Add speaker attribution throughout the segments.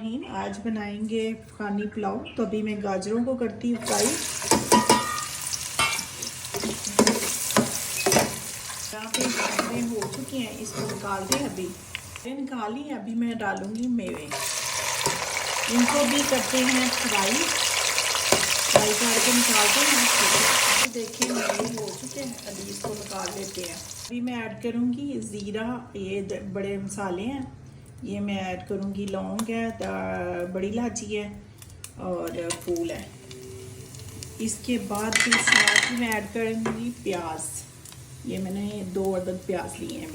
Speaker 1: बिस्मिल्लाहिर्रहमानिर्रहीम। आज बनाएंगे अफगानी पुलाव। तो अभी मैं गाजरों को करती हूँ फ्राई। यहाँ पे गाजरें हो चुकी हैं, इसको निकाल दें। अभी निकाली, अभी मैं डालूंगी मेवे। इनको भी करते हैं फ्राई करके निकालते हैं। तो देखिए मेवे हो चुके हैं, अभी इसको निकाल लेते हैं। अभी मैं ऐड करूँगी ज़ीरा, ये बड़े मसाले हैं, ये मैं ऐड करूँगी। लौंग है, बड़ी इलायची है और फूल है। इसके बाद फिर साथ ही मैं ऐड करूँगी प्याज। ये मैंने 2 अदद प्याज लिए हैं।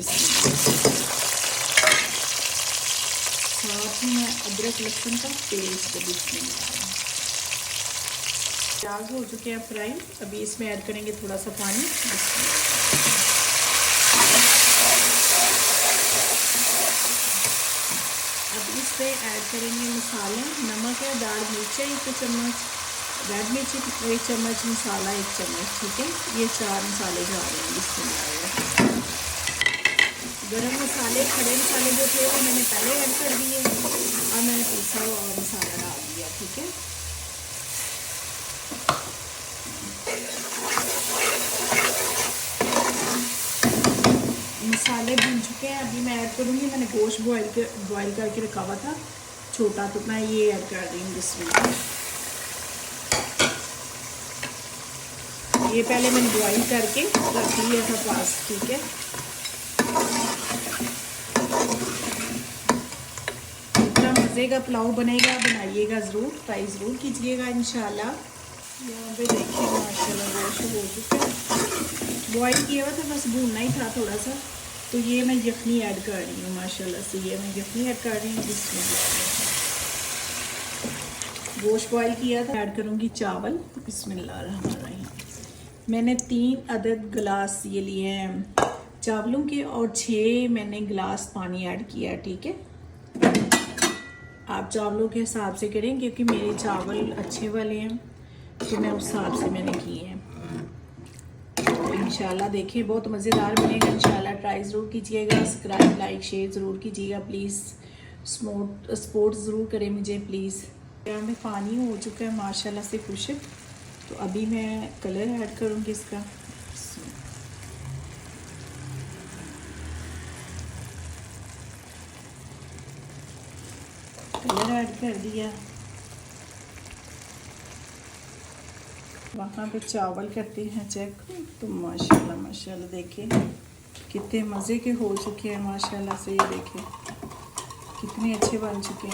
Speaker 1: साथ ही मैं अदरक लहसुन का पेस्ट प्याज हो चुके हैं फ्राई। अभी इसमें ऐड करेंगे थोड़ा सा पानी। अब इसमें ऐड करेंगे मसाले। नमक है, दाल मिर्च 1 चम्मच, रेड मिर्ची 1 चम्मच, मसाला 1 चम्मच। ठीक है, ये 4 मसाले जा रहे हैं इसमें। गरम मसाले, खड़े मसाले जो थे वो मैंने पहले ऐड कर दिए और मैंने पिसा हुआ मसाला डाल दिया। ठीक है, मसाले भून चुके हैं। अभी मैं ऐड करूँगी, मैंने गोश्त बॉयल करके रखा हुआ था छोटा, तो मैं ये ऐड कर रही हूँ इसमें। ये पहले मैंने बॉयल करके रख लिया था पास। ठीक है, इतना मज़े का पुलाव बनेगा, बनाइएगा ज़रूर, ट्राई ज़रूर कीजिएगा इंशाल्लाह। यहाँ पे देखिए माशाल्लाह गोश्त हो चुका है, बॉयल किया हुआ था, बस भूनना ही था थोड़ा सा। तो ये मैं यखनी ऐड कर रही हूँ माशाल्लाह से। ये मैं यखनी ऐड कर रही हूँ जिसमें गोश्त बॉयल किया था। ऐड करूँगी चावल। बिस्मिल्लाहिर्रहमानिर्रहीम। मैंने 3 अदद गिलास ये लिए हैं चावलों के और 6 मैंने गिलास पानी ऐड किया है। ठीक है, आप चावलों के हिसाब से करें, क्योंकि मेरे चावल अच्छे वाले हैं तो मैं उस हिसाब से मैंने किए हैं। तो इंशाल्लाह देखिए बहुत मज़ेदार बनेगा इंशाल्लाह। ट्राई ज़रूर कीजिएगा, सब्सक्राइब लाइक शेयर ज़रूर कीजिएगा प्लीज़। सपोर्ट ज़रूर करें मुझे प्लीज़। यहाँ में पानी हो चुका है माशाल्लाह से खुशक। तो अभी मैं कलर ऐड करूँगी इसका। कलर ऐड कर दिया। वहाँ पे चावल करते हैं चेक। तो माशाल्लाह माशाल्लाह देखिए कितने मज़े के हो चुके हैं माशाल्लाह से। ये देखिए कितने अच्छे बन चुके हैं।